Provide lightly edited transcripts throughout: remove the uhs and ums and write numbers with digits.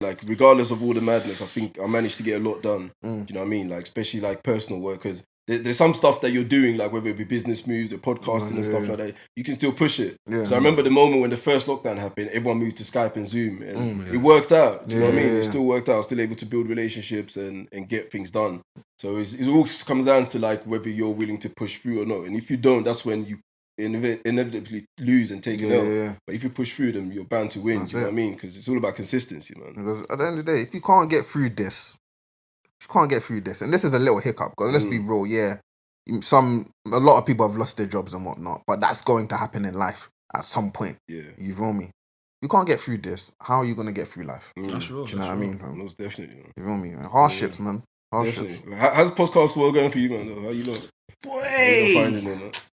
like regardless of all the madness, I think I managed to get a lot done. Do you know what I mean? Like especially like personal work, because there's some stuff that you're doing, like whether it be business moves or podcasting and stuff like that, you can still push it. So I remember the moment when the first lockdown happened, everyone moved to Skype and Zoom, and it worked out. Do you know what I mean? It still worked out. I was still able to build relationships and get things done. So it all comes down to like whether you're willing to push through or not. And if you don't, that's when you inevitably lose and take it out. But if you push through them, you're bound to win. Do you know what I mean? Because it's all about consistency, man. Because at the end of the day, if you can't get through this, and this is a little hiccup, because let's be real, a lot of people have lost their jobs and whatnot, but that's going to happen in life at some point. Yeah. You feel me? You can't get through this. How are you going to get through life? That's real. Do you know what I mean? Most definitely. Man. You feel me? Hardships, man. Hardships. How's the podcast world going for you, man? How you know? Boy,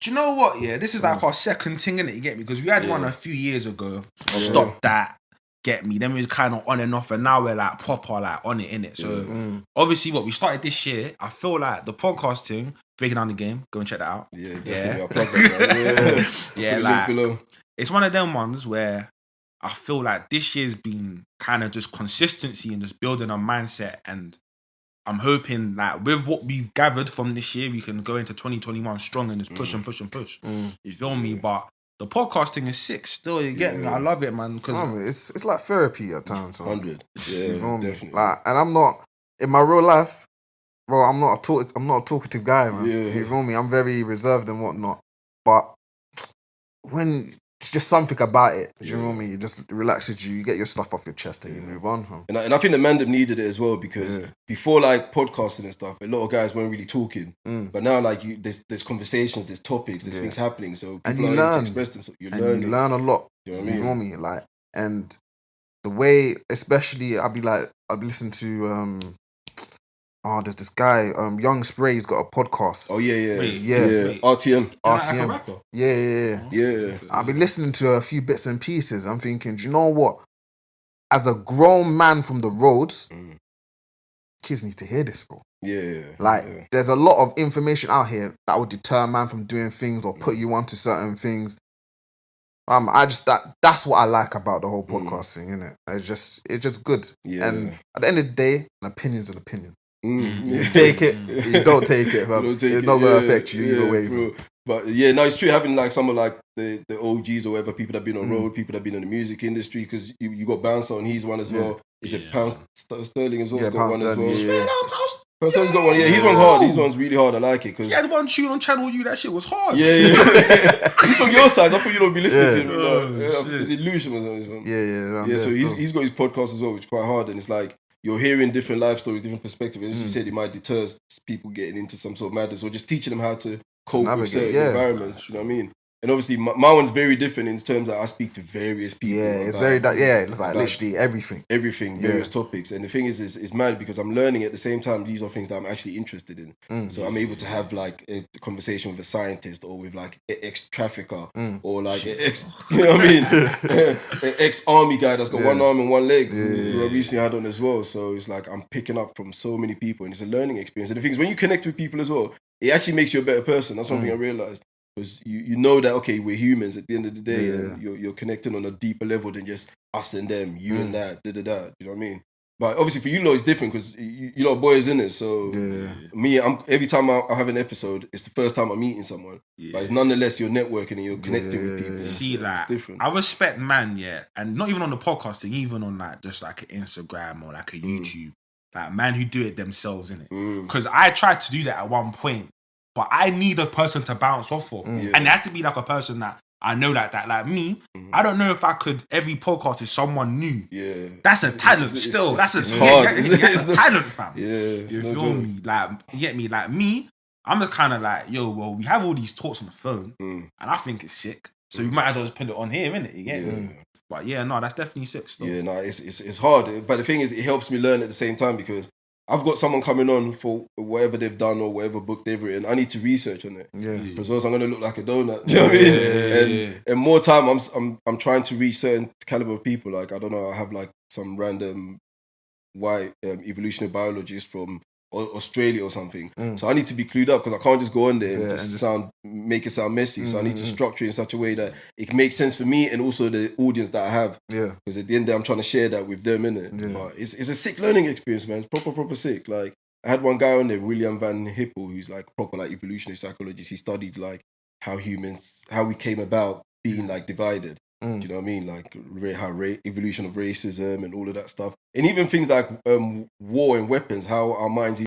do you know what? Yeah, this is like our second thing, innit? You get me? Because we had one a few years ago. Stop that. Get me? Then we was kind of on and off, and now we're like proper like on it, innit? So obviously, what we started this year, I feel like the podcasting, breaking down the game. Go and check that out. Yeah, definitely. I'll plug that. Yeah, like below. It's one of them ones where I feel like this year's been kind of just consistency and just building a mindset, and I'm hoping that with what we've gathered from this year, we can go into 2021 strong and just push and push and push. You feel me? But the podcasting is sick still, you get me? I love it, man. Because it's like therapy at times. 100. Yeah, you feel me? definitely. Like, and I'm not, in my real life, bro, I'm not a talkative guy, man. Yeah. You feel me? I'm very reserved and whatnot. But when it's just something about it, you know what I mean? It just relaxes you get your stuff off your chest and you move on. And I think the Mandem needed it as well, because before like podcasting and stuff, a lot of guys weren't really talking. But now like there's conversations, there's topics, there's things happening, so people are able to express themselves. You learn a lot. You know what I mean? You know me? Like, and the way, especially, I'll be listening to there's this guy, Young Spray's got a podcast. Oh yeah. Wait. RTM. Yeah. I've been listening to a few bits and pieces. I'm thinking, do you know what? As a grown man from the roads, kids need to hear this, bro. There's a lot of information out here that would deter a man from doing things or put you onto certain things. That's what I like about the whole podcast thing, innit? It's just good. Yeah. And at the end of the day, an opinion's an opinion. You take it, you don't take it, but it's not going to affect you either way. But yeah, no, it's true. Having like some of like the OGs or whatever, people that have been on road, people that have been in the music industry, because you got Bouncer on, he's one as well. Is it Pound Sterling as well? Yeah, got one as well. Pound Sterling's got one. Yeah, his one's hard. His one's really hard. I like it. He had one tune on Channel U, that shit was hard. Yeah. He's from your side. I thought you don't be listening to him. Is it Lucian or something? Yeah. So he's got his podcast as well, which is quite hard, and it's like you're hearing different life stories, different perspectives. As you said, it might deter people getting into some sort of madness, or just teaching them how to cope with certain environments. You know what I mean? And obviously, my one's very different in terms that I speak to various people. Yeah, it's it's like literally everything. Various topics. And the thing is mad because I'm learning at the same time. These are things that I'm actually interested in. So I'm able to have like a conversation with a scientist or with like an ex-trafficker or like an ex, you know what I mean? An ex-army guy that's got one arm and one leg who I recently had on as well. So it's like I'm picking up from so many people, and it's a learning experience. And the thing is, when you connect with people as well, it actually makes you a better person. That's one thing I realized. Because you know that, okay, we're humans at the end of the day, and you're connecting on a deeper level than just us and them, you and that, you know what I mean? But obviously for you lot, it's different because you lot boys in it. So me, every time I have an episode, it's the first time I'm meeting someone. But it's nonetheless, you're networking and you're connecting with people. See, so like, it's different. I respect man, and not even on the podcasting, even on like just like an Instagram or like a YouTube, like man who do it themselves, innit? Because I tried to do that at one point. But I need a person to bounce off of. And it has to be like a person that I know like that. Like me, I don't know if I could, every podcast is someone new. Yeah. That's a talent still. That's a talent, fam. Yeah. You feel me? Like, you get me? Like me, I'm the kind of like, we have all these talks on the phone and I think it's sick. So we might as well just put it on here, innit? You get me? But that's definitely sick still. Yeah, it's hard. But the thing is, it helps me learn at the same time because I've got someone coming on for whatever they've done or whatever book they've written. I need to research on it. Yeah. Because else I'm going to look like a donut. Do you know what I mean? And more time, I'm trying to reach certain caliber of people. Like, I don't know, I have like some random white evolutionary biologist from or Australia or something. So I need to be clued up because I can't just go on there and just make it sound messy. So I need to structure it in such a way that it can make sense for me and also the audience that I have. Yeah. Because at the end of the day, I'm trying to share that with them, innit? Yeah. But it's a sick learning experience, man. Proper sick. Like, I had one guy on there, William Van Hippel, who's like proper like evolutionary psychologist. He studied like how we came about being like divided. Do you know what I mean? Like evolution of racism and all of that stuff. And even things like war and weapons, how our minds